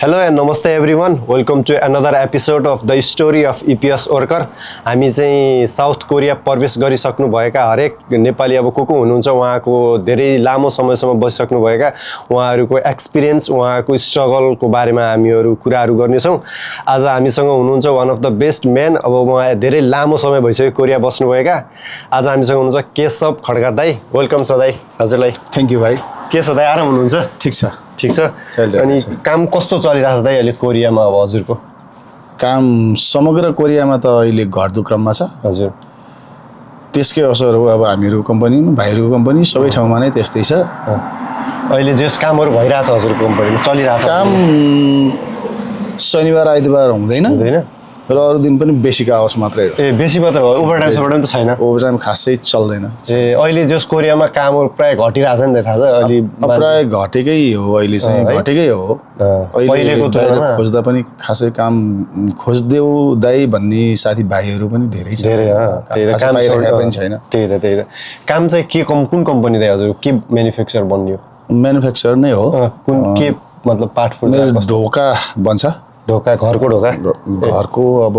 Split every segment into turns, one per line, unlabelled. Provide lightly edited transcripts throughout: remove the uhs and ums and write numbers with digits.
Hello and namaste everyone. Welcome to another episode of the story of EPS worker. हामी चाहिँ south Korea प्रवेश गरिसक्नु भएका हरेक नेपाली अब को हुनुहुन्छ उहाँको धेरै लामो समयसम्म बसिसक्नु भएका उहाँहरुको एक्सपिरियन्स उहाँको स्ट्रगलको बारेमा हामीहरु कुराहरु गर्ने छौं. आज हामीसँग हुनुहुन्छ one of the best men. अब उहाँ धेरै लामो समय भइसक्यो कोरिया बस्नु भएका. आज हामीसँग हुनुहुन्छ केशव खड्का दाइ. वेलकम छ दाइ हजुरलाई.
थ्यांक यू भाइ.
के छ दाइ आराम हुनुहुन्छ?
ठीक छ.
ठीक छ. अनि काम कस्तो चलिरहेछ दाइ अहिले कोरियामा अब हजुरको?
काम समग्र कोरियामा त अहिले घट्दो क्रममा छ.
हजुर.
त्यसकै असर हो अब हामीहरु कम्पनी भाइहरुको कम्पनी सबै ठाउँमा नै त्यस्तै छ.
अहिले जस कामहरु भइराछ हजुरको कम्पनीमा चलिराछ?
काम शनिबार आइतबार हुँदैन र अरु दिन पनि बेसिक आवर्स मात्रै हो.
ए बेसी मात्र हो. ओभरटाइम सभटाइम त छैन.
ओभरटाइम खासै चल्दैन.
ए अहिले जस कोरियामा कामहरु प्राय घटिराछ नि थाहा छ अलि
प्राय घटेकै हो. अहिले चाहिँ घटेकै हो.
पहिलेको तुलनामा
खोज्दा पनि खासै काम खोज्देऊ दाइ भन्ने साथी भाइहरु पनि धेरै छ.
धेरै
काम पाइरहेको पनि छैन.
त्यही त काम चाहिँ के कुन कम्पनी दाइ हजुर के म्यानुफ्याक्चर बन्यो?
म्यानुफ्याक्चर नै हो.
कुन के मतलब पार्ट फुल
ढोका बन्छ.
ढोका घरको ढोका
घरको अब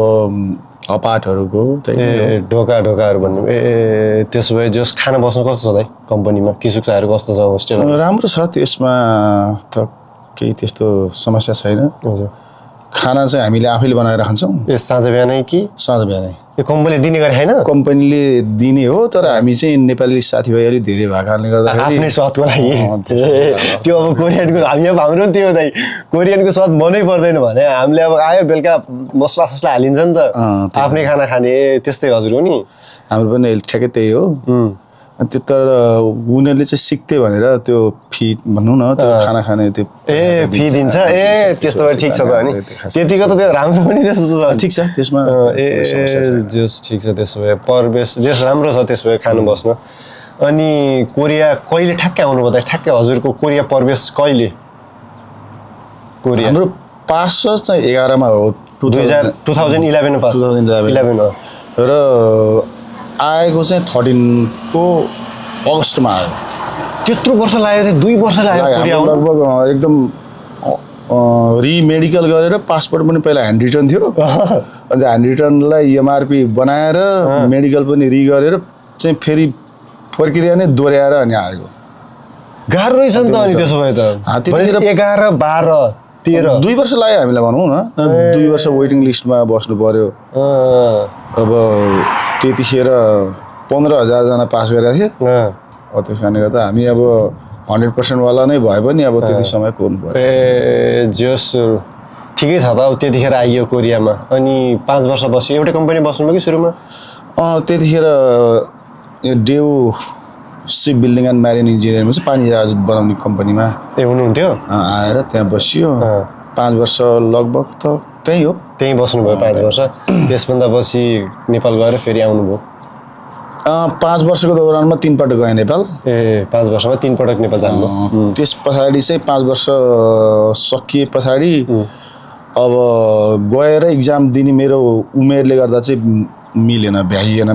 अपार्टहरुको
त्यही ढोकाहरु भन्नु. ए त्यसो भए जस खाना बस्नु कस्तो छ दाइ कम्पनीमा? किसुक्साहरु कस्तो छ होस्टेल?
राम्रो छ. त्यसमा त केही त्यस्तो समस्या छैन.
हजुर.
खाना चाहिँ हामीले आफैले बनाएर खान्छौं.
ए साँझ बिहानै कि
साँझ बिहानै?
ए कम्पनीले दिने गरे हैन?
कम्पनीले दिने हो तर हामी चाहिँ नेपाली साथीभाइ अलि धेरै भएकाले गर्दा
आफ्नै स्वादको लागि त्यो अब कोरियनको हामी अब हाम्रो त्यो दाइ कोरियनको स्वाद मनै पर्दैन भने हामीले अब आयो बेलुका मसला हालिन्छ नि त आफ्नै खाना खाने त्यस्तै हजुर हो नि.
हाम्रो पनि ठ्याक्कै त्यही हो. त्यो तर उनीहरुले चाहिँ सिक्थे भनेर त्यो फी भन्नु न त्यो खाना खाने त्यो
ए फी दिन्छ. ए त्यस्तो भए ठीक छ त अनि त्यतिको त त्यो राम्रो पनि त्यस्तो त
ठीक छ. त्यसमा
ए जस ठीक छ. त्यसो भए परवेश जस राम्रो छ त्यसो भए खानु बस्न. अनि कोरिया कहिले ठ्याक्कै आउनु भयो त? ठ्याक्कै हजुरको कोरिया प्रवेश कहिले? कोरिया
हाम्रो पास चाहिँ 11 मा हो.
2011 मा पास. 2011 हो.
र आएको चाहिँ 13 को अगस्टमा आयो.
त्यत्रो वर्ष लाग्यो? 2 वर्ष लाग्यो कोरिया आउन?
लगभग एकदम रिमेडिकल गरेर पासपोर्ट पनि पहिला ह्यान्ड रिटर्न थियो. अनि ह्यान्ड रिटर्नलाई एमआरपी बनाएर मेडिकल पनि रि गरेर चाहिँ फेरि प्रक्रिया नै दोहोर्याएर अनि आएको.
गाह्रो रहेछ नि त अनि त्यसो भए त. त्यतिखेर 11 12 13
2 वर्ष लाग्यो हामीलाई भनौं न. 2 वर्ष वेटिङ लिस्टमा बस्नु पर्यो. अब त्यतिखेर 15,000 जना पास गरेका थिए. त्यसकारणले गर्दा हामी अब 100% वाला नै भए पनि अब त्यति समय कुर्नु पर्यो.
ए जस ठिकै छ त. अब त्यतिखेर आइयो कोरियामा अनि 5 वर्ष बस्यो. एउटै कम्पनी बस्नुभयो कि सुरुमा?
त्यतिखेर डेउ सिप बिल्डिङ एन्ड म्यारिन इन्जिनियरिङमा चाहिँ पानी जहाज बनाउने कम्पनीमा
ए हुनुहुन्थ्यो.
आएर त्यहाँ बसियो. 5 वर्ष लगभग त त्यही हो.
त्यही बस्नुभयो 5 वर्ष. त्यसभन्दा पछि नेपाल गएर फेरि आउनुभयो?
5 वर्षको दौरानमा 3 पटक गए नेपाल.
ए 5 वर्षमा 3 पटक नेपाल जानुभयो.
त्यस पछाडी चाहिँ 5 वर्ष सकिए पछाडी अब गएर एक्जाम दिने मेरो उमेरले गर्दा चाहिँ मिलेन भ्याइएन.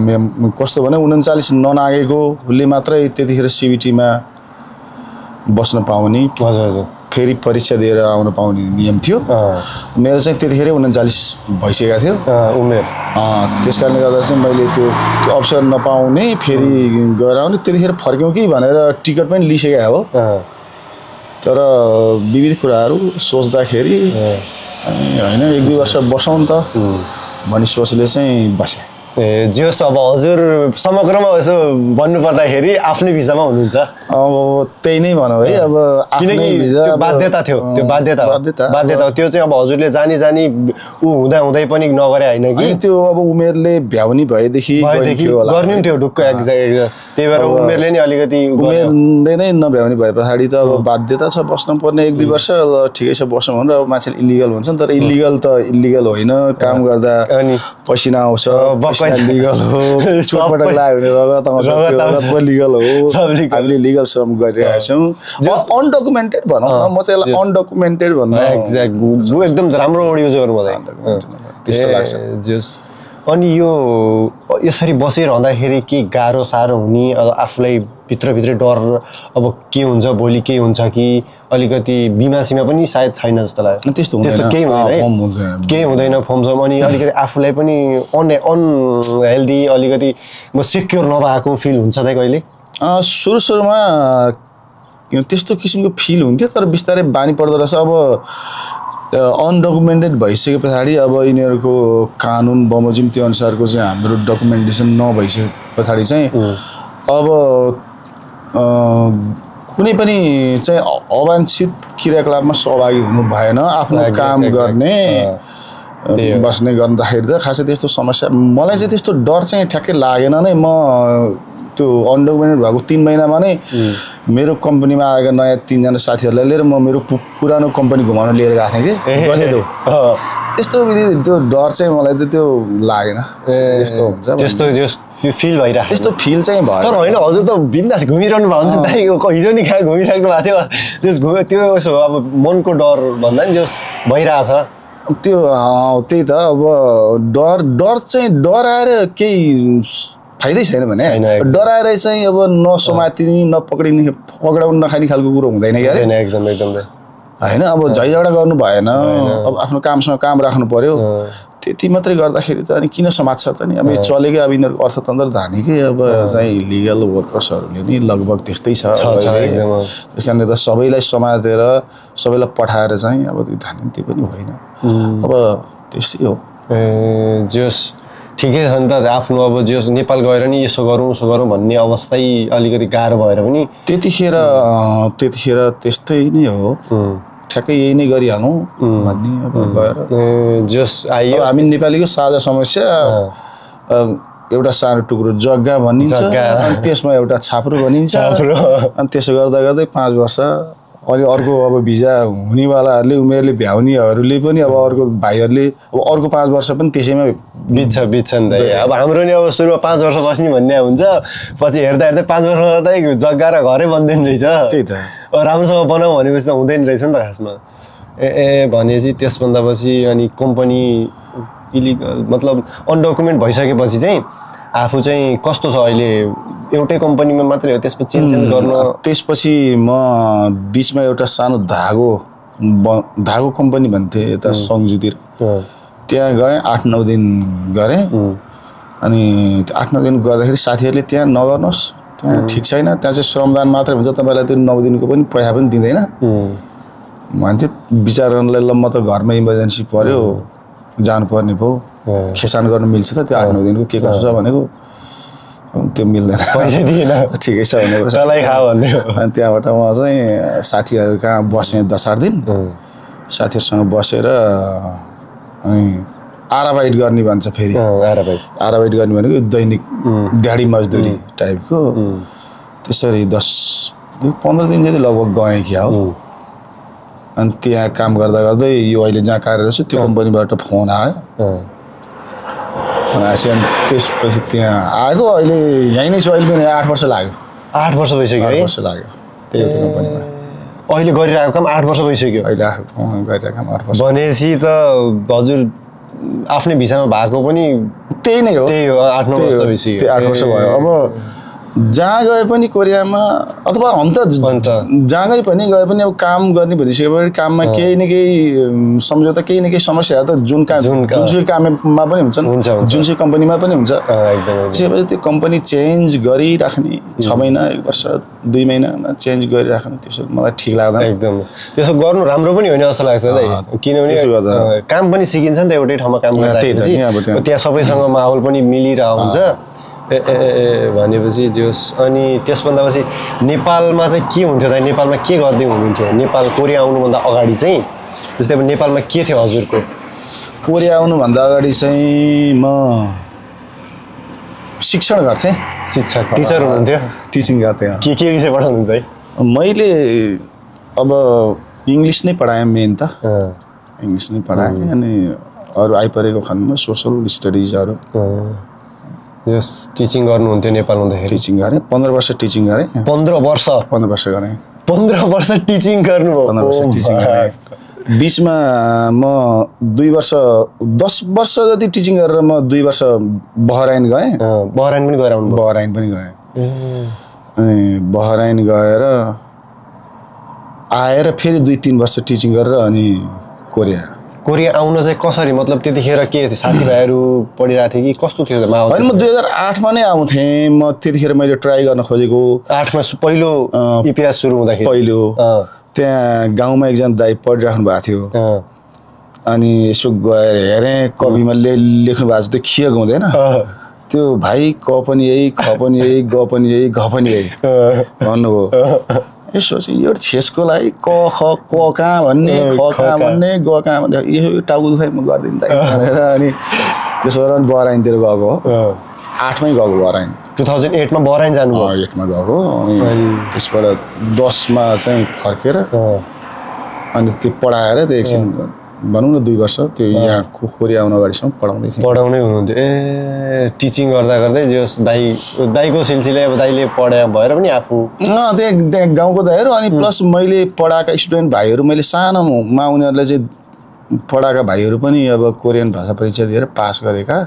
कस्तो भने 39 ननागेकोले मात्रै त्यतिखेर सीबीटीमा बस्न पाउने.
हजुर.
फेरि परीक्षा दिएर आउन पाउने नियम थियो. मेरो चाहिँ त्यतिखेरै 39 भइसकेको थियो
उमेर.
त्यसकारणले गर्दा चाहिँ मैले त्यो अवसर नपाउने फेरि गएर आउने. त्यतिखेर फर्क्यौँ कि भनेर टिकट पनि लिइसकेको हो. तर विविध कुराहरू सोच्दाखेरि हैन 1-2 वर्ष बसौँ त भन्ने सोचले चाहिँ बसे.
ए जस अब हजुर समग्रमा यसो भन्नु पर्दाखेरि आफ्नै भिसामा हुनुहुन्छ?
अब त्यही नै भनौँ है. अब आफ्नै भिसा
बाध्यता थियो. त्यो बाध्यता त्यो चाहिँ अब हजुरले जानी उ हुँदै पनि नगरे हैन कि?
त्यो अब उमेरले भ्याउनी भएदेखि
गर्थ्यो होला. गर्नु थियो ढुक्क एक्ज्याक्ट. त्यही भएर उमेरले नि अलिकति
उमेरले नै नभ्याउनी भए पछाडी त अब बाध्यता छ बस्नु पर्ने 1-2 वर्ष. ठिकै छ बस्नु भनेर अब मान्छेले इलिगल भन्छन् तर इलिगल त इलिगल होइन. काम गर्दा पसिना आउँछ. लिगल हो. चोटपटक लाग्यो भने रगत आउँछ. लिगल हो. हामीले लिगल श्रम गरिरहेका छौँ. अनडकुमेन्टेड भनौँ न. म चाहिँ यसलाई अनडकुमेन्टेड भन्नु.
एक्ज्याक्ट एकदम राम्रो वर्ड युज गर्नु मलाई
त्यस्तो लाग्छ.
अनि यो यसरी बसिरहँदाखेरि के गाह्रो साह्रो हुने आफूलाई भित्रभित्रै डर अब के हुन्छ भोलि के हुन्छ कि अलिकति बिमा सिमा पनि सायद छैन जस्तो लाग्यो
त्यस्तो
केही हुँदैन केही हुँदैन फर्मसम अनि अलिकति आफूलाई पनि अनहेल्दी अलिकति म सेक्योर नभएको फिल हुन्छ त कहिले
सुरुमा त्यस्तो किसिमको फिल हुन्थ्यो तर बिस्तारै बानी पर्दो रहेछ अब अनडकुमेन्टेड भइसके पछाडि अब यिनीहरूको कानुन बमोजिम त्यो अनुसारको चाहिँ हाम्रो डकुमेन्टेसन नभइसके पछाडि चाहिँ अब कुनै पनि चाहिँ अवांछित क्रियाकलापमा सहभागी हुनु भएन आफ्नो काम गर्ने बस्ने गर्दाखेरि त खासै त्यस्तो समस्या मलाई चाहिँ त्यस्तो डर चाहिँ ठ्याक्कै लागेन नै म त्यो अनडकुमेन्टेड भएको 3 महिनामा नै मेरो कम्पनीमा आएका नयाँ 3 जना साथीहरूलाई लिएर म मेरो पुरानो कम्पनी घुमाउन लिएर गएको थिएँ कि गजेदो त्यस्तो त्यो डर चाहिँ मलाई त त्यो लागेन त्यस्तो हुन्छ
त्यस्तो फिल भइरहेको
त्यस्तो फिल चाहिँ भयो
तर होइन हजुर त बिन्दास घुमिरहनु भएको हुन्छ दाइ हिजो नि कहाँ घुमिराख्नु भएको थियो त्यो उसो अब मनको डर भन्दा नि जस भइरहेछ
त्यो त्यही त अब डर चाहिँ डराएर केही फाइदै छैन भने डराएर चाहिँ अब नसमातिने नपक्रिने पक्राउन नखाने खालको कुरो हुँदैन क्या
एकदम
होइन अब झैझगडा गर्नु भएन अब आफ्नो कामसँग काम राख्नु पर्यो त्यति मात्रै गर्दाखेरि त अनि किन समात्छ त नि अब चलेकै अब यिनीहरूको अर्थतन्त्र धानेकै अब चाहिँ लिगल वर्कर्सहरूले नि लगभग त्यस्तै छ त्यस कारणले त सबैलाई समातेर सबैलाई पठाएर चाहिँ अब त्यो धाने त्यो पनि होइन अब त्यस्तै हो
जस ठिकै छ नि त आफ्नो अब जस नेपाल गएर नि यसो गरौँ भन्ने अवस्थै अलिकति गाह्रो भएर पनि
त्यतिखेर त्यस्तै नै हो ठ्याक्कै यही नै गरिहालौँ भन्ने अब गएर
जस आयो
हामी नेपालीको साझा समस्या एउटा सानो टुक्रो जग्गा भनिन्छ अनि त्यसमा एउटा छाप्रो भनिन्छ अनि त्यसो गर्दा गर्दै 5 वर्ष अनि अर्को अब भिजा हुनेवालाहरूले उमेरले भ्याउनेहरूले पनि अब अर्को भाइहरूले अब अर्को 5 वर्ष पनि त्यसैमा
बित्छ नि त अब हाम्रो नि अब सुरुमा 5 वर्ष बस्ने भन्ने हुन्छ पछि हेर्दा 5 वर्ष त जग्गा र घरै बन्दैन रहेछ
त्यही त
राम्रोसँग बनाऊ भनेपछि त हुँदैन रहेछ नि त खासमा भनेपछि त्यसभन्दा पछि अनि कम्पनी इलिगल मतलब अनडकुमेन्ट भइसकेपछि चाहिँ आफू चाहिँ कस्तो छ अहिले एउटै कम्पनीमा मात्रै हो त्यसपछि चेन्ज गर्न
त्यसपछि म बीचमा एउटा सानो धागो कम्पनी भन्थे यता सङ्जुतिर त्यहाँ गएँ 8-9 दिन गरेँ अनि 8-9 दिन गर्दाखेरि साथीहरूले त्यहाँ नगर्नुहोस् त्यहाँ ठिक छैन त्यहाँ चाहिँ श्रमदान मात्रै हुन्छ तपाईँलाई त्यो 9 दिनको पनि पैसा पनि दिँदैन भन्थे विचार गर्नलाई ल म त घरमा इमर्जेन्सी पर्यो जानुपर्ने भयो खेसान गर्न मिल्छ त त्यो 8-9 दिनको के कसो छ भनेको त्यो मिल्दैन
पैसा दिएन
ठिकै छ भनेको
चलाइ खा भन्ने
अनि त्यहाँबाट म चाहिँ साथीहरू कहाँ बसेँ 10-8 दिन साथीहरूसँग बसेर अनि आराबाइट गर्ने भन्छ फेरि आराबाइट गर्ने भनेको दैनिक दिहाडी मजदुरी टाइपको त्यसरी 10-15 दिन जति लगभग गएँ क्या हो अनि त्यहाँ काम गर्दा गर्दै यो अहिले जहाँ कार्यरत छु त्यो कम्पनीबाट फोन आयो अनि त्यसपछि त्यहाँ आएको अहिले यहीँ नै छु अहिले पनि 8 वर्ष लाग्यो
8 वर्ष भइसक्यो
8 वर्ष लाग्यो त्यही एउटा कम्पनीमा
अहिले गरिरहेको काम 8 वर्ष भइसक्यो
अहिले गरिरहेको काम 8 वर्ष
भनेपछि त हजुर आफ्नै भिसामा भएको पनि
त्यही नै हो
8-9 वर्ष भइसक्यो
8 वर्ष भयो अब जहाँ गए पनि कोरियामा अथवा जहाँ गए पनि अब काम गर्ने भनिसकेपछि काममा केही न केही सम्झौता केही न केही समस्या त जुनसुकै काममा पनि हुन्छन् जुनसुकै कम्पनीमा पनि हुन्छ त्यसपछि त्यो कम्पनी चेन्ज गरिराख्ने 6 महिना 1 वर्ष 2 महिनामा चेन्ज गरिराख्नु त्यसो मलाई ठिक लाग्दैन
एकदम त्यसो गर्नु राम्रो पनि होइन जस्तो लाग्छ है किनभने काम पनि सिकिन्छ नि त एउटै ठाउँमा काम गर्दा त्यहाँ सबैसँग माहौल पनि मिलिरहेको हुन्छ भनेपछि जोस अनि त्यसभन्दा पछि नेपालमा चाहिँ के हुन्थ्यो त नेपालमा के गर्दै हुनुहुन्थ्यो नेपाल कोरिया आउनुभन्दा अगाडि चाहिँ जस्तै अब नेपालमा के थियो हजुरको
कोरिया आउनुभन्दा अगाडि चाहिँ म शिक्षण गर्थेँ
शिक्षक टिचर हुनुहुन्थ्यो
टिचिङ गर्थेँ
के विषय पढाउनुहुन्थ्यो है
मैले अब इङ्ग्लिस नै पढाएँ मेन त इङ्ग्लिस नै पढाएँ अनि अरू आइपरेको खण्डमा सोसल स्टडिजहरू
यस टिचिङ गर्नुहुन्थ्यो नेपाल हुँदाखेरि
टिचिङ गरेँ 15 वर्ष टिचिङ गरेँ
15 वर्ष
15 वर्ष गरेँ
15 वर्ष टिचिङ गर्नुभयो
15 वर्ष टिचिङ गरेँ बिचमा म 2 वर्ष 10 वर्ष जति टिचिङ गरेर म 2 वर्ष बहराइन गएँ।
बहराइन पनि गएर आउनु?
बहराइन पनि गएँ। अनि बहराइन गएर आएर फेरि 2-3 वर्ष टिचिङ गरेर अनि कोरिया
आउन चाहिँ कसरी, मतलब त्यतिखेर के थियो, साथीभाइहरू पढिरहेको थियो कि कस्तो थियो?
होइन, म 2008 मा नै आउँथेँ। म त्यतिखेर मैले ट्राई गर्न खोजेको
8 मा पहिलो इपिएस सुरु हुँदाखेरि
पहिलो त्यहाँ गाउँमा एकजना दाइ पढिराख्नु भएको थियो। अनि यसो गएर हेरेँ कपीमा लेख्नु भएको छ, त्यो खिएको हुँदैन त्यो भाइ, क पनि यही, ख पनि यही, ग पनि यही, घ पनि यही भन्नुभयो। यसो चाहिँ यो छेसको लागि क ख क कहाँ भन्ने, ख कहाँ भन्ने, ग कहाँ भन्ने, यो टाउको दुखाइ म गरिदिनु त भनेर अनि त्यसो गरेर बहराइनतिर गएको हो। 8 मै गएको बहराइन।
2008 मा बहराइन जानुभयो?
8 मा गएको। अनि त्यसबाट 10 मा चाहिँ फर्केर अनि त्यो पढाएर त्यो एकछिन भनौँ न 2 वर्ष त्यो यहाँ कोरिया आउन अगाडिसम्म पढाउँदै थिएँ।
पढाउनै हुनुहुन्थ्यो? ए टिचिङ गर्दा गर्दै जस दाइको सिलसिला अब दाइले पढाए भएर पनि आफू
त्यहाँ गाउँको दाइहरू अनि प्लस मैले पढाएका स्टुडेन्ट भाइहरू, मैले सानोमा उनीहरूलाई चाहिँ पढाएका भाइहरू पनि अब कोरियन भाषा परीक्षा दिएर पास गरेका।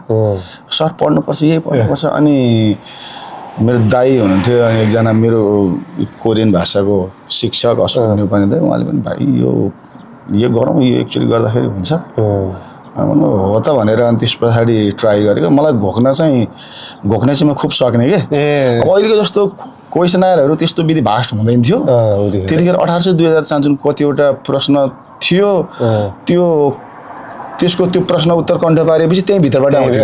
सर पढ्नुपर्छ, यही पढ्नुपर्छ। अनि मेरो दाइ हुनुहुन्थ्यो, अनि एकजना मेरो कोरियन भाषाको शिक्षक अशोक नेपाली दाइ, उहाँले पनि भाइ यो गरौँ, यो एक्चुअली गर्दाखेरि हुन्छ हो त भनेर अनि त्यस पछाडि ट्राई गरेको। मलाई घोक्न चाहिँ म खुब सक्ने के। अब अहिलेको जस्तो क्वेसनरहरू त्यस्तो विधि भास्ट हुँदैन थियो त्यतिखेर। 2004 कतिवटा प्रश्न थियो, त्यसको त्यो प्रश्न उत्तर कण्ठ पारेपछि त्यही भित्रबाट आउँथ्यो।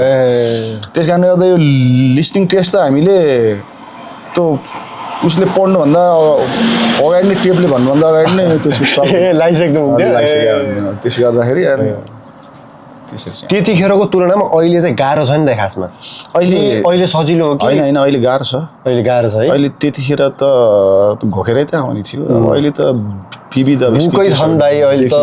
त्यस कारणले गर्दा यो लिसनिङ टेस्ट त हामीले त्यो उसले पढ्नुभन्दा अगाडि नै टेपले भन्नुभन्दा अगाडि नै त्यसको
लागिसक्नुहुन्थ्यो।
त्यसो गर्दाखेरि
त्यतिखेरको तुलनामा अहिले चाहिँ गाह्रो छ नि त खासमा? अहिले सजिलो हो कि?
होइन, अहिले गाह्रो छ।
अहिले गाह्रो छ है?
अहिले त्यतिखेर त घोकेरै त आउने थियो, अहिले त विविध
बुकै छन् दाइ, अहिले त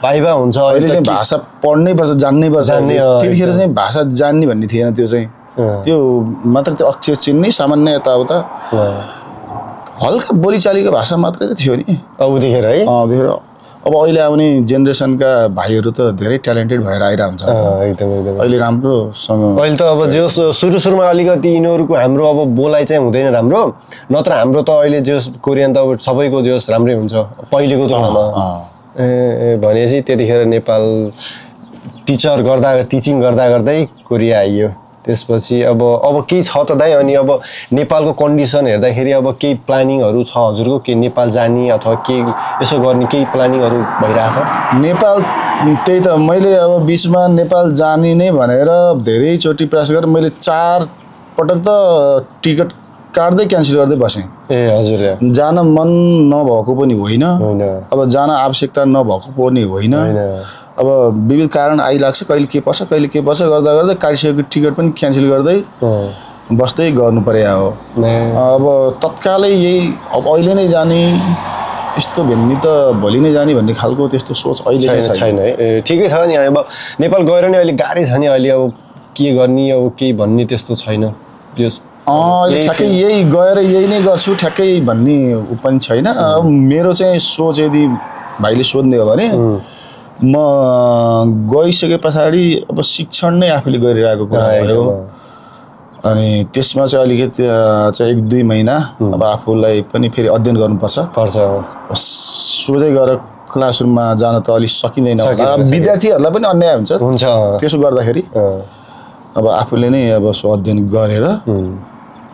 भाइभा हुन्छ।
अहिले चाहिँ भाषा पढ्नै पर्छ, जान्नै पर्छ। त्यतिखेर चाहिँ भाषा जान्ने भन्ने थिएन, त्यो चाहिँ त्यो मात्र त्यो अक्षर चिन्ने सामान्य यताउता हल्का बोलीचालीको भाषा मात्रै त थियो नि
उतिखेर है।
उतिखेर अब अहिले आउने जेनेरेसनका भाइहरू त धेरै ट्यालेन्टेड भएर आइरहेको हुन्छ
एकदम।
अहिले राम्रोसँग
अहिले त अब जो सुरुमा अलिकति यिनीहरूको हाम्रो अब बोलाइ चाहिँ हुँदैन राम्रो, नत्र हाम्रो त अहिले जो कोरियन त अब सबैको जो राम्रै हुन्छ पहिलेको तुलनामा। भनेपछि त्यतिखेर नेपाल टिचिङ गर्दा गर्दै कोरिया आइयो। त्यसपछि अब केही छ त दाइ? अनि अब नेपालको कन्डिसन हेर्दाखेरि अब केही प्लानिङहरू छ हजुरको, के नेपाल जाने अथवा के यसो गर्ने केही प्लानिङहरू भइरहेछ?
नेपाल त्यही त मैले अब बिचमा नेपाल जाने नै भनेर धेरैचोटि प्रयास गरेर मैले 4 पटक त टिकट काट्दै क्यान्सल गर्दै बसेँ।
हजुर,
जान मन नभएको पनि होइन, अब जान आवश्यकता नभएको पनि होइन। अब विविध कारण आइलाग्छ, कहिले के पर्छ गर्दा गर्दै काटिसकेको टिकट पनि क्यान्सल गर्दै बस्दै गर्नु पर्या हो। अब तत्कालै यही अब अहिले नै जाने त्यस्तो भन्ने त भोलि नै जाने भन्ने खालको त्यस्तो सोच अहिले चाहिँ
छैन है। ठिकै छ नि, अब नेपाल गएर नि अहिले गाह्रै छ नि, अहिले अब के गर्ने अब केही भन्ने त्यस्तो छैन।
ठ्याक्कै यही गएर यही नै गर्छु ठ्याक्कै भन्ने पनि छैन। मेरो चाहिँ सोच यदि भाइले सोध्ने हो भने म गइसके पछाडि अब शिक्षण नै आफूले गरिरहेको कुरा भयो। अनि त्यसमा चाहिँ अलिकति चाहिँ 1-2 महिना अब आफूलाई पनि फेरि अध्ययन गर्नुपर्छ। सोझै गएर क्लासरुममा जान त अलिक सकिँदैन होला, विद्यार्थीहरूलाई पनि अन्याय हुन्छ त्यसो गर्दाखेरि। अब आफूले नै अब अध्ययन गरेर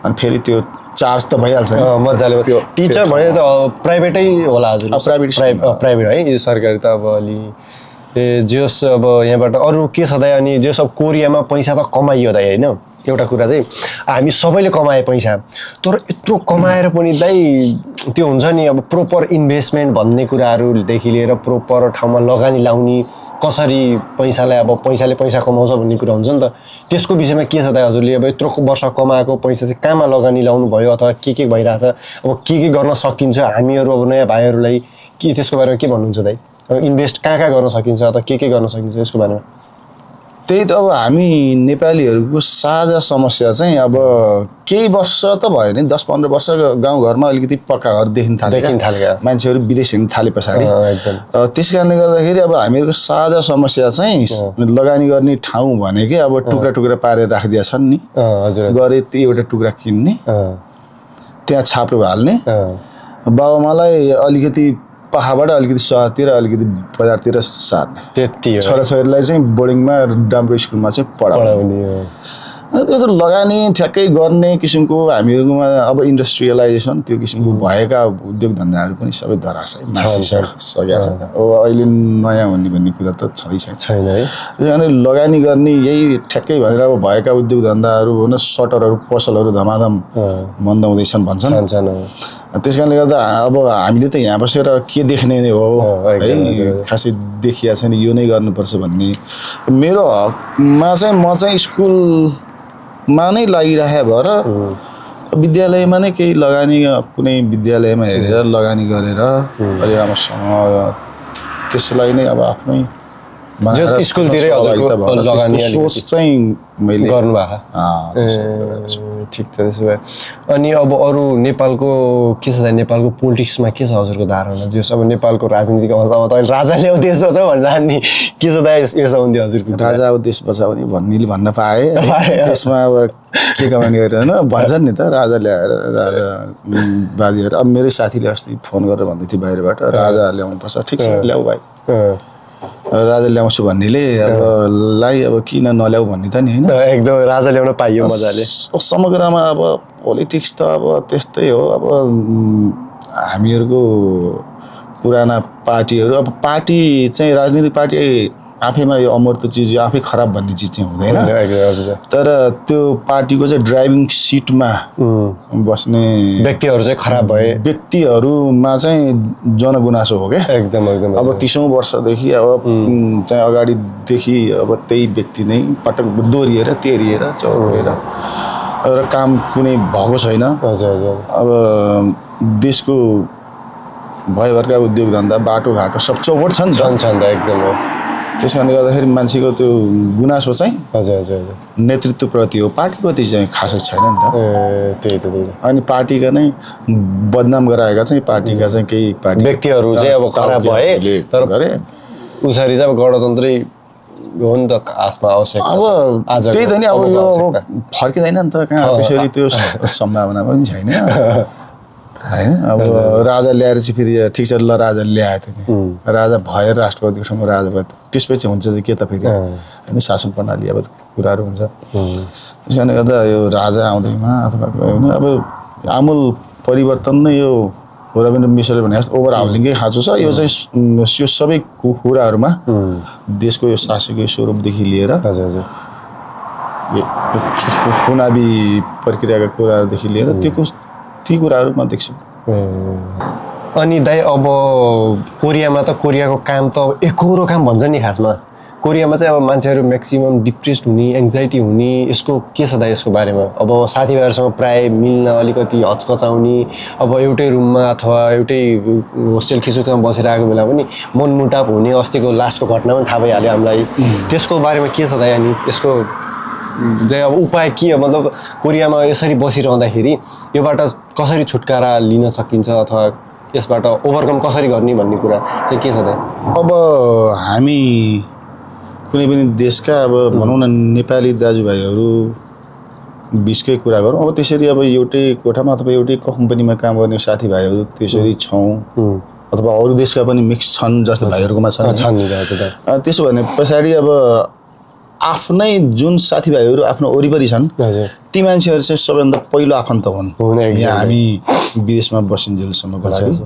अनि फेरि त्यो चार्ज त भइहाल्छ नि
मजाले। त्यो टिचर भने त प्राइभेटै होला हजुर? प्राइभेट है, सरकारी त अब अलि जोस अब यहाँबाट अरू के छ दाइ? अनि जो सब कोरियामा पैसा त कमाइयो दाइ होइन, एउटा कुरा चाहिँ हामी सबैले कमाए पैसा, तर यत्रो कमाएर पनि दाइ त्यो हुन्छ नि अब प्रोपर इन्भेस्टमेन्ट भन्ने कुराहरूदेखि लिएर प्रोपर ठाउँमा लगानी लाउने, कसरी पैसालाई अब पैसाले पैसा कमाउँछ भन्ने कुरा हुन्छ नि त। त्यसको विषयमा के छ दाइ हजुरले? अब यत्रो वर्ष कमाएको पैसा चाहिँ कहाँमा लगानी लाउनु भयो अथवा के भइरहेछ, अब के गर्न सकिन्छ हामीहरू अब नयाँ भाइहरूलाई के त्यसको बारेमा के भन्नुहुन्छ दाइ? अब इन्भेस्ट कहाँ गर्न सकिन्छ अथवा के गर्न सकिन्छ यसको बारेमा?
त्यही त अब हामी नेपालीहरूको साझा समस्या चाहिँ अब केही वर्ष त भयो नि 10-15 वर्ष गाउँघरमा अलिकति पक्का घर देखिन थाले मान्छेहरू विदेश हिँड्न थाले पछाडि त्यस कारणले गर्दाखेरि अब हामीहरूको साझा समस्या चाहिँ लगानी गर्ने ठाउँ भनेकै अब टुक्रा टुक्रा पारेर राखिदिया छन् नि गरे त्यही एउटा टुक्रा किन्ने त्यहाँ छाप्रो हाल्ने बाबुआमालाई अलिकति पाखाबाट अलिकति सहरतिर अलिकति बजारतिर सार्ने
त्यति हो
छोराछोरीलाई चाहिँ बोर्डिङमा राम्रो स्कुलमा चाहिँ पढाउने त्यो त लगानी ठ्याक्कै गर्ने किसिमको हामीहरूमा अब इन्डस्ट्रियलाइजेसन त्यो किसिमको भएका उद्योग धन्दाहरू पनि सबै धराशय मासिसकेका छन् अब अहिले नयाँ भन्ने कुरा त छैन है त्यस कारण लगानी गर्ने यही ठ्याक्कै भनेर अब भएका उद्योग धन्दाहरू भनौँ सटरहरू पसलहरू धमाधम मन्दाउँदैछन् भन्छन् त्यस कारणले गर्दा अब हामीले त यहाँ बसेर के देख्ने नै हो है खासै देखिया छैन यो नै गर्नुपर्छ भन्ने मेरो हकमा चाहिँ म चाहिँ स्कुलमा नै लागिराखे भएर विद्यालयमा नै केही लगानी कुनै विद्यालयमा हेरेर लगानी गरेर अलि राम्रोसँग त्यसलाई नै अब आफ्नै
स्कुलतिरै
सोच चाहिँ मैले
गर्नुभएको ठिक त त्यसो भए अनि अब अरू नेपालको के छ नेपालको पोलिटिक्समा के छ हजुरको धारणा जस अब नेपालको राजनीतिक अवस्था अब तपाईँ राजा ल्याउ देश बचाउ भनेर नि के छ त यो सम्बन्धी हजुरको
राजा अब देश बचाउने भन्नेले भन्न पाए त्यसमा अब के कमेन्ट गरेर भन्छन् नि त राजा ल्याएर राजा बादीहरू अब मेरै साथीले अस्ति फोन गरेर भन्दै थियो बाहिरबाट राजा ल्याउनुपर्छ ठिक छ ल्याऊ भाइ राजा ल्याउँछु भन्नेले अब अब किन नल्याऊ भन्ने त नि होइन
एकदम राजा ल्याउन पाइयो मजाले
समग्रमा अब पोलिटिक्स त अब त्यस्तै हो अब हामीहरूको पुराना पार्टीहरू अब पार्टी चाहिँ राजनीतिक पार्टी आफैमा यो अमूर्त चिज यो आफै खराब भन्ने चिज चाहिँ हुँदैन तर त्यो पार्टीको चाहिँ ड्राइभिङ सिटमा बस्ने
व्यक्तिहरू चाहिँ खराब भए
व्यक्तिहरूमा चाहिँ जनगुनासो हो क्या
एकदम
अब 30औं वर्षदेखि अब चाहिँ अगाडिदेखि अब त्यही व्यक्ति नै पटक दोहोरिएर तेरिएर चौकेर र काम कुनै भएको छैन अब देशको भयभरका उद्योग धन्दा बाटोघाटो सब चौपट छ नि
त एकदम
त्यस कारणले गर्दाखेरि मान्छेको त्यो गुनासो चाहिँ नेतृत्वप्रति हो पार्टीप्रति चाहिँ खासै छैन नि त
त्यही त
अनि पार्टीका नै बदनाम गराएका चाहिँ पार्टीका चाहिँ केही पार्टी
व्यक्तिहरू चाहिँ अब खराब भए तर उसरी चाहिँ अब गणतन्त्रै हो नि त आसमा आवश्यक
अब त्यही त नि अब यो फर्किँदैन नि त कहाँ त्यसरी त्यो सम्भावना पनि छैन हैन अब राजा ल्याएर चाहिँ फेरि ठिक छ ल राजा ल्याएको थियो नि राजा भएर राष्ट्रपतिको ठाउँमा राजा भयो त्यसपछि हुन्छ चाहिँ के त फेरि होइन शासन प्रणाली अब कुराहरू हुन्छ त्यस कारणले गर्दा यो राजा आउँदैमा अथवा होइन अब आमूल परिवर्तन नै यो रविन्द्र मिश्रले भने जस्तो ओभर हाउलिङकै खाँचो छ यो चाहिँ यो सबै कुराहरूमा देशको यो शासकीय स्वरूपदेखि लिएर चुनावी प्रक्रियाका कुराहरूदेखि लिएर ती कुराहरू म देख्छु
अनि दाइ अब कोरियामा त कोरियाको काम त एकहोरो काम भन्छ नि खासमा कोरियामा चाहिँ अब मान्छेहरू म्याक्सिमम डिप्रेस्ड हुने एङ्जाइटी हुने यसको के छ दाइ यसको बारेमा अब साथीभाइहरूसँग प्राय मिल्न अलिकति हचकचाउने अब एउटै रुममा अथवा एउटै होस्टेल खिचुकमा बसिरहेको बेला पनि मनमुटाप हुने अस्तिको लास्टको घटना पनि थाहा भइहाल्यो हामीलाई त्यसको बारेमा के छ दाइ अनि यसको चाहिँ अब उपाय के हो मतलब कोरियामा यसरी बसिरहँदाखेरि योबाट कसरी छुटकारा लिन सकिन्छ अथवा यसबाट ओभरकम कसरी गर्ने भन्ने कुरा चाहिँ के छ त
अब हामी कुनै पनि देशका अब भनौँ न नेपाली दाजुभाइहरू बिचकै कुरा गरौँ अब त्यसरी अब एउटै कोठामा अथवा एउटै कम्पनीमा काम गर्ने साथीभाइहरू त्यसरी छौँ अथवा अरू देशका पनि मिक्स छन् जस्तो भाइहरूकोमा छन् त्यसो भने पछाडि अब आफ्नै जुन साथीभाइहरू आफ्नो वरिपरि छन् ती मान्छेहरू चाहिँ सबैभन्दा पहिलो आफन्त हुन् यहाँ हामी विदेशमा बसिन्जेलसम्मको लागि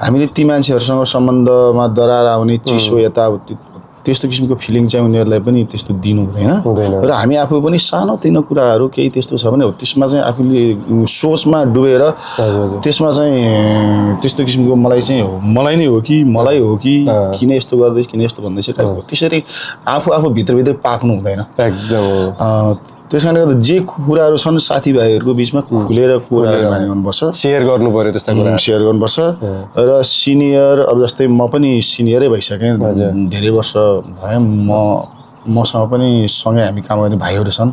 हामीले ती मान्छेहरूसँग सम्बन्धमा दरार आउने चिसो यताउति त्यस्तो किसिमको फिलिङ चाहिँ उनीहरूलाई पनि त्यस्तो दिनु हुँदैन र हामी आफू पनि सानोतिनो कुराहरू केही त्यस्तो छ भने त्यसमा चाहिँ आफूले सोचमा डुबेर त्यसमा चाहिँ त्यस्तो किसिमको मलाई नै हो कि मलाई हो कि किन यस्तो गर्दैछ किन यस्तो भन्दैछ टाइपको त्यसरी आफू भित्रभित्र पाक्नु हुँदैन एकदम त्यस कारणले गर्दा जे कुराहरू छन् साथीभाइहरूको बिचमा खुलेर कुराहरू गर्नुपर्छ
सेयर गर्नु पर्यो त्यस्ता कुरा
सेयर गर्नुपर्छ र सिनियर अब जस्तै म पनि सिनियरै भइसकेँ धेरै वर्ष भए म मसँग पनि सँगै हामी काम गर्ने भाइहरू छन्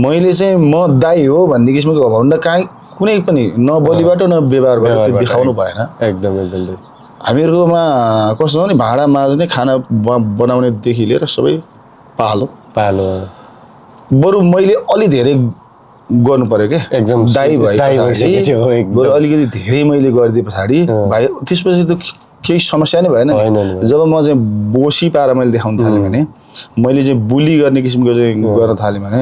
मैले चाहिँ म दाइ हो भन्ने किसिमको भन्दा काहीँ कुनै पनि न बोलीबाट न व्यवहारबाट त्यो देखाउनु भएन
एकदम एकदम
हामीहरूकोमा कस्तो हो नि भाँडा माझ्ने खाना बनाउनेदेखि लिएर सबै पालो बरु मैले अलि धेरै गर्नु पर्यो क्या
एकदम
दाइ भएपछि बरु अलिकति धेरै मैले गरिदिए पछाडि भाइ त्यसपछि त केही समस्या नै भएन जब म चाहिँ बोसी पाएर मैले देखाउन थालेँ भने मैले चाहिँ बुली गर्ने किसिमको चाहिँ गर्न थालेँ भने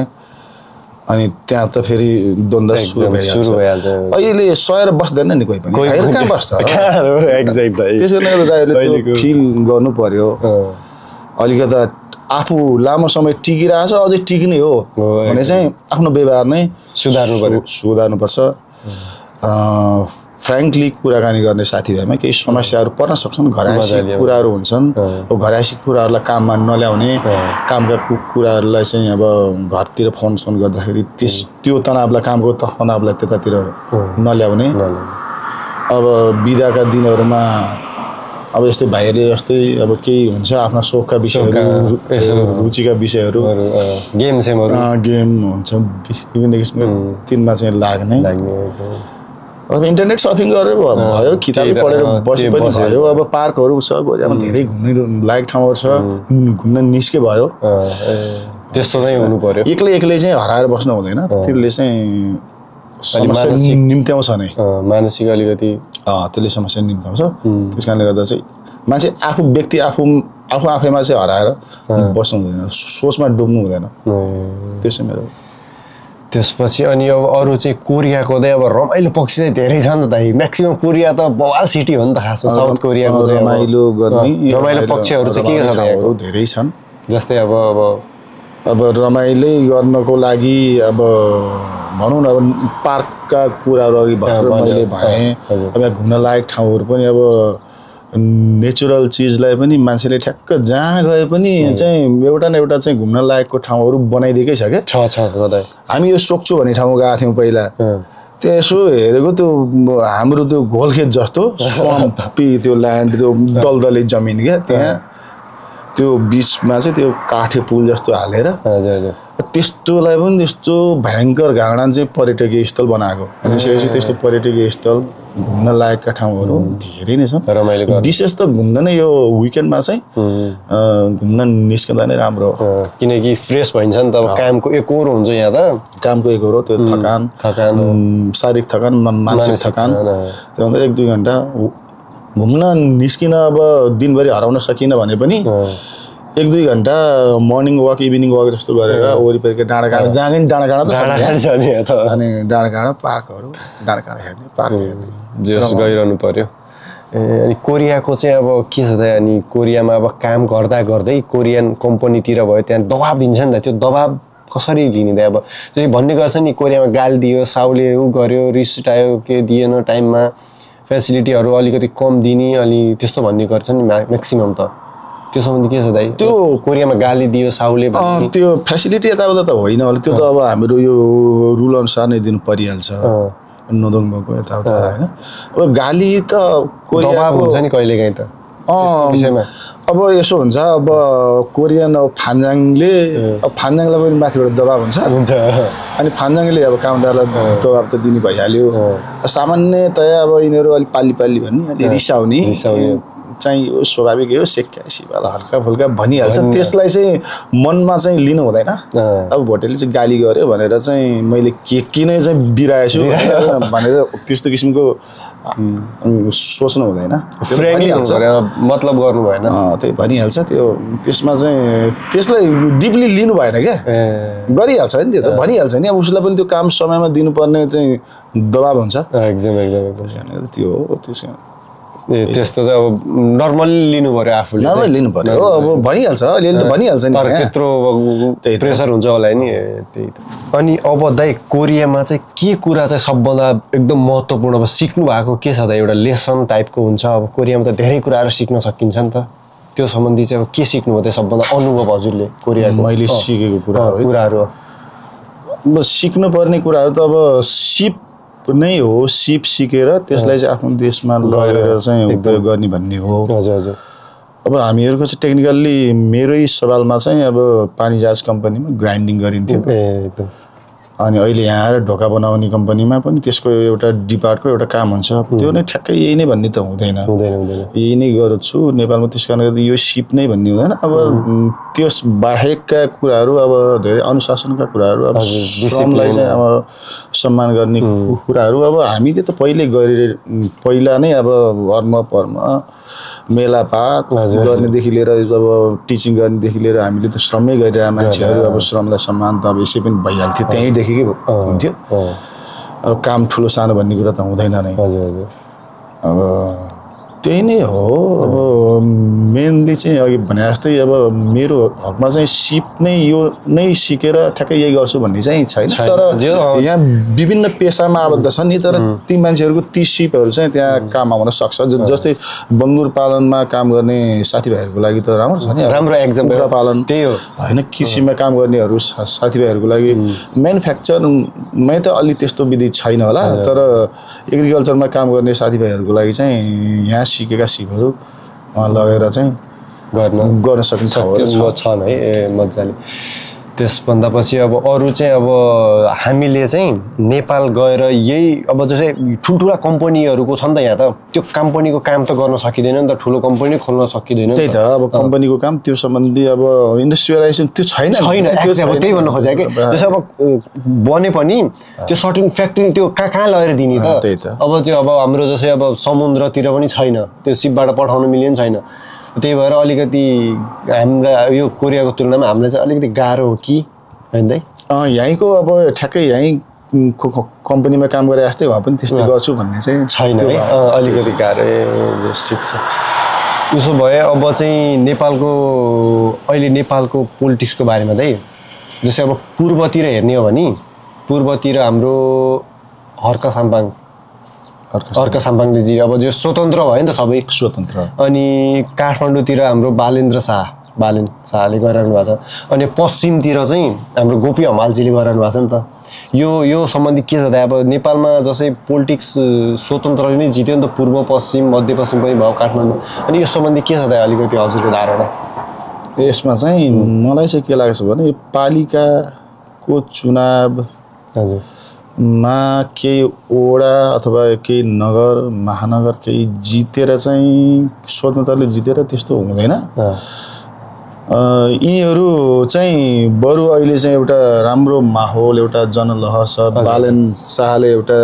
अनि त्यहाँ त फेरि द्वन्द्व सुरु भइहाल्छ अहिले सहेर बस्दैन नि कोही पनि कहाँ बस्छ त्यसो कारणले दाइहरूले त्यो फिल गर्नु पर्यो अलिकता आफू लामो समय टिकिरहेछ अझै टिक्ने हो भने चाहिँ आफ्नो व्यवहार नै सुधार्नुपर्छ फ्रेङ्कली कुराकानी गर्ने साथीभाइमा केही समस्याहरू पर्न सक्छन् घरायसी कुराहरू हुन्छन् घरायसी कुराहरूलाई काममा नल्याउने कामका कुराहरूलाई चाहिँ अब घरतिर फोन गर्दाखेरि त्यो तनावलाई कामको तनावलाई त्यतातिर नल्याउने अब बिदाका दिनहरूमा अब यस्तै भाइहरूले जस्तै अब केही हुन्छ आफ्ना सोखका विषयहरू रुचिका विषयहरू गेम हुन्छ विभिन्न किसिमको तिनमा चाहिँ लाग्ने अब इन्टरनेट सर्फिङ गरेर भयो किताब पढेर बसे पनि भयो अब पार्कहरू छ अब धेरै घुम्ने लायक ठाउँहरू छ घुम्न निस्के भयो
त्यस्तो चाहिँ हुनु पर्यो
एक्लै चाहिँ हराएर बस्नु हुँदैन त्यसले चाहिँ समस्या निम्त्याउँछ नै
मानसिक अलिकति
त्यसले समस्या निम्त्याउँछ त्यस कारणले गर्दा चाहिँ मान्छे आफैमा चाहिँ हराएर बस्नु हुँदैन सोचमा डुब्नु हुँदैन त्यो चाहिँ मेरो
त्यसपछि अनि अब अरू चाहिँ कोरियाको चाहिँ अब रमाइलो पक्ष चाहिँ धेरै छ नि त दाइ म्याक्सिमम कोरिया त बवाल सिटी हो नि त खासमा साउथ कोरियाको
रमाइलो गर्ने
रमाइलो पक्षहरू चाहिँ के छ
धेरै छन्
जस्तै अब
रमाइलै गर्नको लागि अब भनौँ न अब पार्कका कुराहरू अघि भर्खर मैले भने अब यहाँ घुम्न लायक ठाउँहरू पनि अब नेचुरल चिजलाई पनि मान्छेले ठ्याक्क जहाँ गए पनि चाहिँ एउटा न एउटा चाहिँ घुम्न लायकको ठाउँहरू बनाइदिएकै छ क्या हामी यो सोक्चो भन्ने ठाउँमा गएको थियौँ पहिला त्यहाँ यसो हेरेको त्यो हाम्रो त्यो घोलखेत जस्तो स्वाम्पी त्यो ल्यान्ड त्यो दलदले जमिन क्या त्यहाँ त्यो बिचमा चाहिँ त्यो काठे पुल जस्तो हालेर त्यस्तोलाई पनि त्यस्तो भयङ्कर घाँडा चाहिँ पर्यटकीय स्थल बनाएको अनि त्यस्तो पर्यटकीय स्थल घुम्न लायकका ठाउँहरू धेरै नै छन् विशेष त घुम्न नै यो विकेन्डमा चाहिँ घुम्न निस्कँदा नै राम्रो हो
किनकि फ्रेस भइन्छ नि त अब कामको एकहोरो हुन्छ यहाँ त
कामको एकहोरो त्यो थकान शारीरिक थकान मानसिक थकान त्योभन्दा 1-2 घन्टा घुम्न निस्किन अब दिनभरि हराउन सकिन भने पनि 1-2 घन्टा मर्निङ वक इभिनिङ वक जस्तो गरेर वरिपरिको डाँडा जहाँ पनि डाँडा त अनि डाँडा पार्कहरू डाँडा हेर्ने पार्क हेर्ने
जस गइरहनु पर्यो अनि कोरियाको चाहिँ अब के छ त अनि कोरियामा अब काम गर्दै कोरियन कम्पनीतिर भयो त्यहाँ दबाब दिन्छ नि त त्यो दबाब कसरी लिने त अब त्यो भन्ने गर्छ नि कोरियामा गाली दियो साउले उ गर्यो रिस उठायो के दिएन टाइममा फेसिलिटीहरू अलिकति कम दिने अनि त्यस्तो भन्ने गर्छ नि म्याक्सिमम त त्यो सम्बन्धी के छ दाइ त्यो कोरियामा गाली दियो साउले
त्यो फेसिलिटी यताउता त होइन होला त्यो त अब हाम्रो यो रुल अनुसार नै दिनु परिहाल्छ नोदोङको यताउता होइन अब गाली त
दबाब हुन्छ नि कहिलेकाहीँ त विषयमा
अब यसो हुन्छ अब कोरियन अब फान्जाङलाई पनि माथिबाट दबाब हुन्छ अनि फान्जाङले अब कामदारलाई दबाब त दिनु भइहाल्यो सामान्यतया अब यिनीहरू अलिक पाली भन्ने अलि रिसाउने चाहिँ स्वाभाविक हो सेक्यासी वाला हल्का फुल्का भनिहाल्छ त्यसलाई चाहिँ मनमा चाहिँ लिनु हुँदैन अब भोटेले चाहिँ गाली गर्यो भनेर चाहिँ मैले किन चाहिँ बिराएछु भनेर त्यस्तो किसिमको सोच्नु हुँदैन
मतलब गर्नु भएन
त्यही भनिहाल्छ त्यसमा चाहिँ त्यसलाई डिपली लिनु भएन क्या गरिहाल्छ नि त्यो त भनिहाल्छ नि अब उसलाई पनि त्यो काम समयमा दिनुपर्ने चाहिँ दबाब हुन्छ
एकदम
त्यो हो त्यस
त्यस्तो चाहिँ अब नर्मली लिनु पर्यो आफूले
नर्मली लिनु पर्यो अब भनिहाल्छ अलिअलि त भनिहाल्छ नि
त्यत्रो प्रेसर हुन्छ होला नि त्यही त अनि अब दाइ कोरियामा चाहिँ के कुरा चाहिँ सबभन्दा एकदम महत्त्वपूर्ण अब सिक्नु भएको के छ त एउटा लेसन टाइपको हुन्छ अब कोरियामा त धेरै कुराहरू सिक्न सकिन्छ नि त त्यो सम्बन्धी चाहिँ अब के सिक्नुभयो त्यो सबभन्दा अनुभव हजुरले कोरियाको
मैले सिकेको कुराहरू अब सिक्नुपर्ने कुराहरू त अब सिप नै हो सिप सिकेर त्यसलाई चाहिँ आफ्नो देशमा लगेर चाहिँ उपयोग गर्ने भन्ने हो अब हामीहरूको चाहिँ टेक्निकल्ली मेरै सवालमा चाहिँ अब पानी जहाज कम्पनीमा ग्राइन्डिङ गरिन्थ्यो
एकदम
अनि अहिले यहाँ आएर ढोका बनाउने कम्पनीमा पनि त्यसको एउटा डिपार्टको एउटा काम हुन्छ त्यो नै ठ्याक्कै यही नै भन्ने त हुँदैन यही नै गर्छु नेपालमा त्यस कारणले गर्दा यो सिप नै भन्ने हुँदैन अब त्यस बाहेकका कुराहरू अब धेरै अनुशासनका कुराहरू अब श्रमलाई चाहिँ अब सम्मान गर्ने कुराहरू अब हामीले त पहिला नै अब धर्म पर्म मेलापात गर्नेदेखि लिएर अब टिचिङ गर्नेदेखि लिएर हामीले त श्रमै गरिरहेका मान्छेहरू अब श्रमलाई सम्मान त अब यसै पनि भइहाल्थ्यो त्यहीँदेखि हुन्थ्यो अब काम ठुलो सानो भन्ने कुरा त हुँदैन नै अब त्यही नै हो अब मेनली चाहिँ अघि भने जस्तै अब मेरो हकमा चाहिँ सिप नै यो नै सिकेर ठ्याक्कै यही गर्छु भन्ने चाहिँ छैन तर यहाँ विभिन्न पेसामा आबद्ध छन् नि तर ती मान्छेहरूको ती सिपहरू चाहिँ त्यहाँ काम आउन सक्छ जस्तै बङ्गुर पालनमा काम गर्ने साथीभाइहरूको लागि त राम्रो छ नि
राम्रो एक्जाम्पल
कुखुरा पालन
त्यही हो
होइन कृषिमा काम गर्नेहरू साथीभाइहरूको लागि म्यानुफ्याक्चरमा त अलि त्यस्तो विधि छैन होला तर एग्रिकल्चरमा काम गर्ने साथीभाइहरूको लागि चाहिँ यहाँ सिकेका सिपहरू लगेर चाहिँ गर्न सकिन्छ
छन् है मजाले त्यसभन्दा पछि अब अरू चाहिँ अब हामीले चाहिँ नेपाल गएर यही अब जस्तै ठुल्ठुला कम्पनीहरूको छ नि त यहाँ त त्यो कम्पनीको काम त गर्न सकिँदैन नि त ठुलो कम्पनी खोल्न सकिँदैन
त्यही त अब कम्पनीको काम त्यो सम्बन्धी अब इन्डस्ट्रियलाइजेसन त्यो छैन
अब त्यही भन्न खोजेँ कि जस्तै अब बने पनि त्यो सर्टिन फ्याक्ट्री त्यो कहाँ लगेर दिने त अब त्यो अब हाम्रो जस्तै अब समुद्रतिर पनि छैन त्यो सिपबाट पठाउन मिल्ने छैन त्यही भएर अलिकति हाम्रा यो कोरियाको तुलनामा हामीलाई चाहिँ अलिकति गाह्रो हो कि होइन दाइ
यहीँको अब ठ्याक्कै यहीँ कम्पनीमा काम गरे जस्तै भए पनि त्यस्तै गर्छु भन्ने चाहिँ
छैन है अलिकति गाह्रो ठिक छ उसो भए अब चाहिँ अहिले नेपालको पोलिटिक्सको बारेमा दाइ जस्तै अब पूर्वतिर हेर्ने हो भने पूर्वतिर हाम्रो अर्क साम्पाङजी अब जो स्वतन्त्र भयो नि त सबै
स्वतन्त्र
अनि काठमाडौँतिर हाम्रो बालेन शाहले गरिरहनु भएको छ अनि पश्चिमतिर चाहिँ हाम्रो गोपी हमालजीले गरिरहनु भएको छ नि त यो सम्बन्धी के छ त अब नेपालमा जस्तै पोलिटिक्स स्वतन्त्रले नै जित्यो नि त पूर्व पश्चिम मध्यपश्चिम पनि भयो काठमाडौँ अनि यो सम्बन्धी के छ त अलिकति हजुरको धारणा
यसमा चाहिँ मलाई चाहिँ के लाग्छ भने पालिकाको चुनाव हजुर मा केही वडा अथवा केही नगर महानगर केही जितेर चाहिँ स्वतन्त्रले जितेर त्यस्तो हुँदैन यिनीहरू चाहिँ बरु अहिले चाहिँ एउटा राम्रो माहौल एउटा जनलहर छ बालेन शाहले एउटा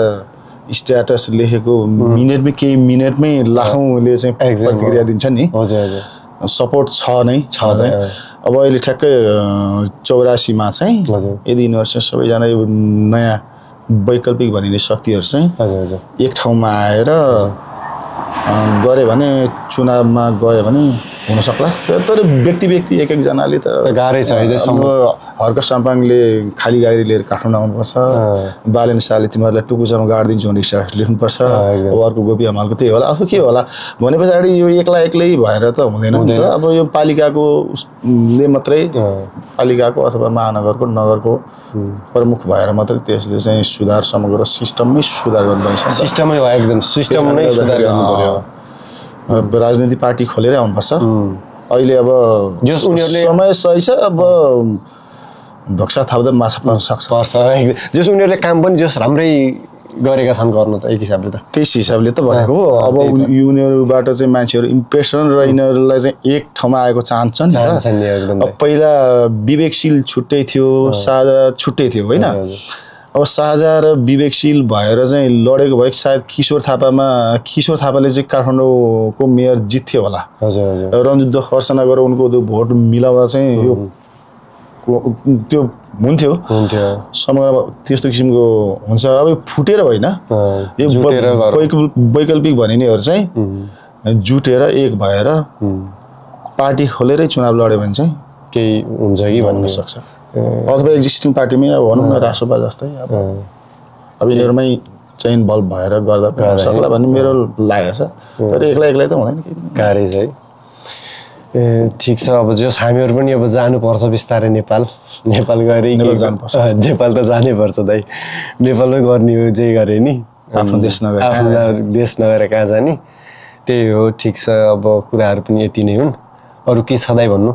स्ट्याटस लेखेको केही मिनेटमै लाखौँले चाहिँ प्रतिक्रिया दिन्छ नि सपोर्ट छ नै अब अहिले ठ्याक्कै 84 मा चाहिँ यदि यिनीहरू सबैजना नयाँ वैकल्पिक भनिने शक्तिहरू चाहिँ एक ठाउँमा आएर गरे भने चुनावमा गयो भने हुन सक्ला तर व्यक्ति एकजनाले त
गाह्रै छ
हर्क साम्पाङले खाली गाडी लिएर काठमाडौँ आउनुपर्छ बालेन शाहले तिमीहरूलाई टुकुचामा गाडिदिन्छु भने स्ट्याटस लेख्नुपर्छ अर्को गोपी हमालको त्यही होला अथवा के होला भने पछाडि यो एक्लै भएर त हुँदैन नि त अब यो पालिकाले मात्रै पालिकाको अथवा महानगरको नगरको प्रमुख भएर मात्रै त्यसले चाहिँ सुधार समग्र सिस्टममै सुधार गर्नुपर्छ
सिस्टमै हो एकदम सिस्टममै सुधार गर्नु पर्यो
राजनीति पार्टी खोलेरै आउनुपर्छ अहिले अब समय सही छ अब ढोक्सा थाप्दा माछा पर्न सक्छ
जस उनीहरूले काम पनि जस राम्रै गरेका छन् गर्नु त एक हिसाबले त
त्यस हिसाबले त भनेको अब उनीहरूबाट चाहिँ मान्छेहरू इम्प्रेसन र यिनीहरूलाई चाहिँ एक ठाउँमा आएको चाहन्छन् नि पहिला विवेकशील छुट्टै थियो साझा छुट्टै थियो होइन अब साझा र विवेकशील भएर चाहिँ लडेको भए सायद किशोर थापाले चाहिँ काठमाडौँको मेयर जित्थ्यो होला रञ्जित खर्सना गरेर उनको त्यो भोट मिलाउँदा चाहिँ यो त्यो हुन्थ्यो समग्रमा त्यस्तो किसिमको हुन्छ अब फुटेर होइन यो वैकल्पिक भनिनेहरू चाहिँ जुटेर एक भएर पार्टी खोलेरै चुनाव लड्यो भने चाहिँ
केही हुन्छ कि
भन्न सक्छ अथवा एक्जिस्टिङ पार्टीमै अब भनौँ न रासोपा जस्तै अब यिनीहरूमै चाहिँ इन्भल्भ भएर गर्दा सक्ला भन्ने मेरो लागेको छ तर एक्लै त हुँदैन केही
गाह्रै छ है ठिक छ अब जस हामीहरू पनि अब जानुपर्छ बिस्तारै नेपाल गएर नेपाल त जानै पर्छ दाइ नेपालमै गर्ने हो जे गरे नि
आफ्नो देश
नगएर कहाँ जाने त्यही हो ठिक छ अब कुराहरू पनि यति नै हुन् अरू के छ दाइ भन्नु?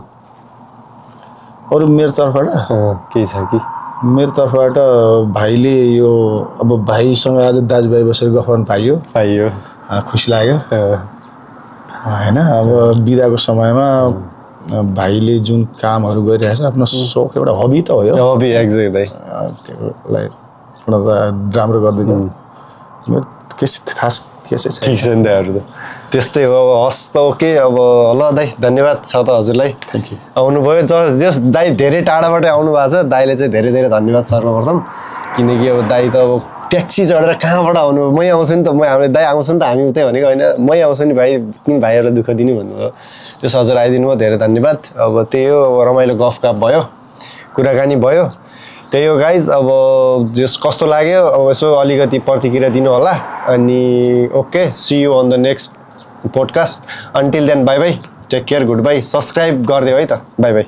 अरू मेरो तर्फबाट
केही छ कि?
मेरो तर्फबाट भाइले यो अब भाइसँग आज दाजुभाइ बसेर गफ गर्न पाइयो खुसी लाग्यो होइन। अब बिदाको समयमा भाइले जुन कामहरू गरिरहेछ आफ्नो सोख एउटा हबी त हो यो
हबी एक्ज्याक्टली
त्योलाई पूर्णतः राम्रो गरिदिनु मेरो के खास के चाहिँ
ठिक छ नि दाइहरू त त्यस्तै हो। अब हस् त ओके। अब ल दाइ धन्यवाद छ त हजुरलाई।
थ्याङ्क यू
आउनुभयो जस दाइ धेरै टाढाबाटै आउनु भएको छ। दाइले चाहिँ धेरै धेरै धन्यवाद सर्वप्रथम किनकि अब दाइ त अब ट्याक्सी चढेर कहाँबाट आउनु मै आउँछु नि त हामी दाइ आउँछु नि त हामी उतै भनेको होइन मै आउँछु नि भाइ किन भाइहरूलाई दुःख दिनु भन्नुभयो। त्यस हजुर आइदिनु भयो धेरै धन्यवाद। अब त्यही हो अब रमाइलो गफगाफ भयो कुराकानी भयो त्यही हो गाइज। अब जस कस्तो लाग्यो अब यसो अलिकति प्रतिक्रिया दिनु होला अनि okay see you on the next podcast. Until then bye bye take care good bye. Subscribe गरिदियो है त बाई बाई।